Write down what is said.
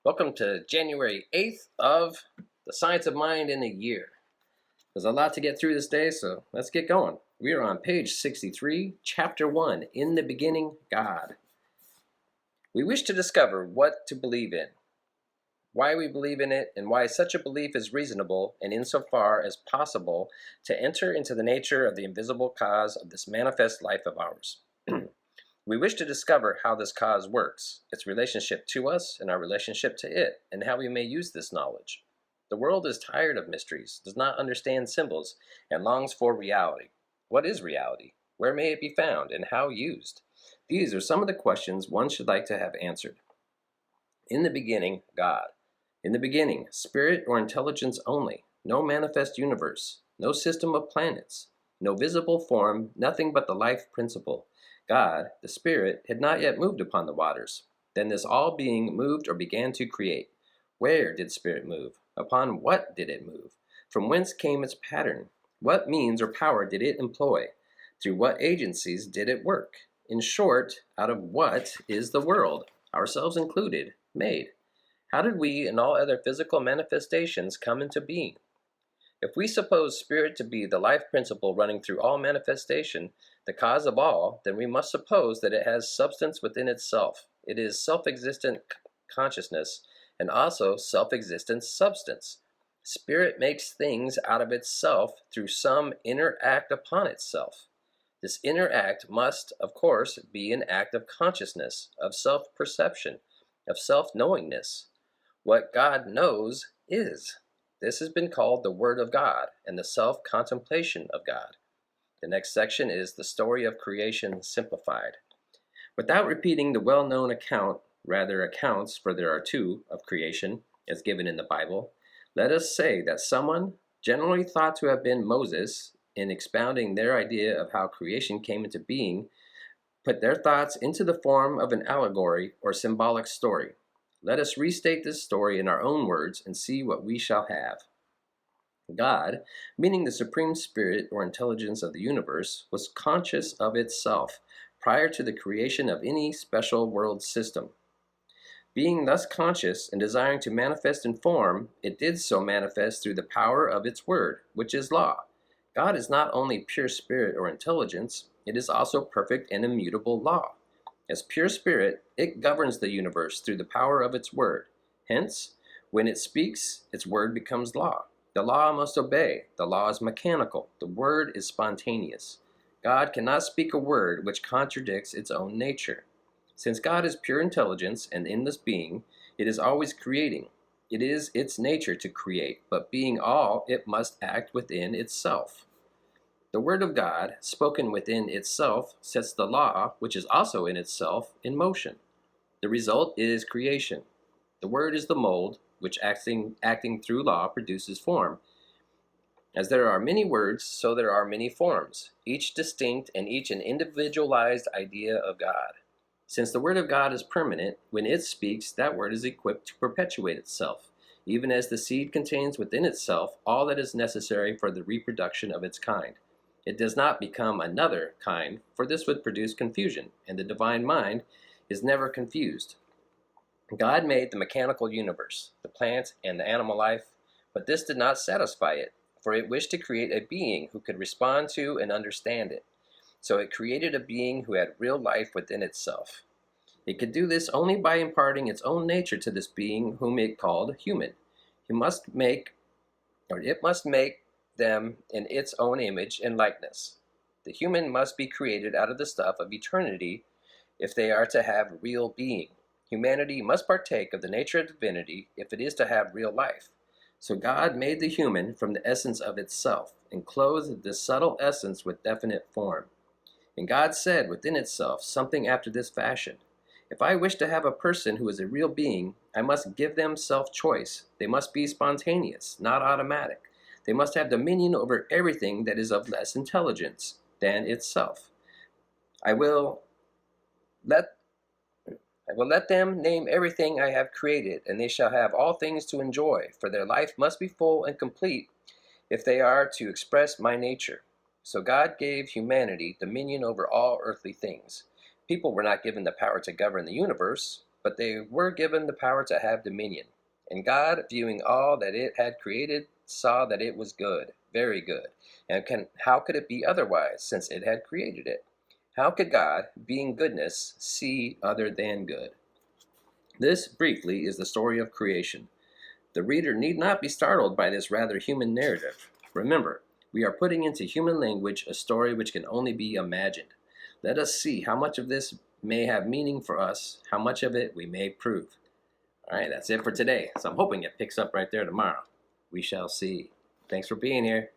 Welcome to January 8th of the Science of Mind in a Year. There's a lot to get through this day, so let's get going. We are on page 63, chapter 1, In the Beginning, God. We wish to discover what to believe in, why we believe in it, and why such a belief is reasonable and insofar as possible to enter into the nature of the invisible cause of this manifest life of ours. We wish to discover how this cause works, its relationship to us and our relationship to it, and how we may use this knowledge. The world is tired of mysteries, does not understand symbols, and longs for reality. What is reality? Where may it be found, and how used? These are some of the questions one should like to have answered. In the beginning, God. In the beginning, spirit or intelligence only, no manifest universe, no system of planets, no visible form, nothing but the life principle. God, the Spirit, had not yet moved upon the waters. Then this all being moved or began to create. Where did Spirit move? Upon what did it move? From whence came its pattern? What means or power did it employ? Through what agencies did it work? In short, out of what is the world, ourselves included, made? How did we and all other physical manifestations come into being? If we suppose spirit to be the life principle running through all manifestation, the cause of all, then we must suppose that it has substance within itself. It is self-existent consciousness and also self-existent substance. Spirit makes things out of itself through some inner act upon itself. This inner act must, of course, be an act of consciousness, of self-perception, of self-knowingness. What God knows is. This has been called the Word of God and the self-contemplation of God. The next section is the story of creation simplified. Without repeating the well-known accounts, for there are two, of creation, as given in the Bible, let us say that someone, generally thought to have been Moses, in expounding their idea of how creation came into being, put their thoughts into the form of an allegory or symbolic story. Let us restate this story in our own words and see what we shall have. God, meaning the Supreme Spirit or intelligence of the universe, was conscious of itself prior to the creation of any special world system. Being thus conscious and desiring to manifest in form, it did so manifest through the power of its word, which is law. God is not only pure spirit or intelligence, it is also perfect and immutable law. As pure spirit, it governs the universe through the power of its word. Hence, when it speaks, its word becomes law. The law must obey. The law is mechanical. The word is spontaneous. God cannot speak a word which contradicts its own nature. Since God is pure intelligence and in this being, it is always creating. It is its nature to create, but being all, it must act within itself. The Word of God, spoken within itself, sets the law, which is also in itself, in motion. The result is creation. The Word is the mold, which acting through law produces form. As there are many words, so there are many forms, each distinct and each an individualized idea of God. Since the Word of God is permanent, when it speaks, that word is equipped to perpetuate itself, even as the seed contains within itself all that is necessary for the reproduction of its kind. It does not become another kind, for this would produce confusion, and the divine mind is never confused. God made the mechanical universe, the plant and the animal life, but this did not satisfy it, for it wished to create a being who could respond to and understand it. So it created a being who had real life within itself. It could do this only by imparting its own nature to this being whom it called human. It must make them in its own image and likeness. The human must be created out of the stuff of eternity if they are to have real being. Humanity must partake of the nature of divinity if it is to have real life. So God made the human from the essence of itself and clothed this subtle essence with definite form. And God said within itself something after this fashion: if I wish to have a person who is a real being, I must give them self-choice. They must be spontaneous, not automatic. They must have dominion over everything that is of less intelligence than itself. I will let them name everything I have created, and they shall have all things to enjoy, for their life must be full and complete if they are to express my nature. So God gave humanity dominion over all earthly things. People were not given the power to govern the universe. but they were given the power to have dominion. And God, viewing all that it had created, saw that it was good, very good. And how could it be otherwise, since it had created it? How could God, being goodness, see other than good? This, briefly, is the story of creation. The reader need not be startled by this rather human narrative. Remember, we are putting into human language a story which can only be imagined. Let us see how much of this may have meaning for us, how much of it we may prove. All right, that's it for today. So I'm hoping it picks up right there tomorrow. We shall see. Thanks for being here.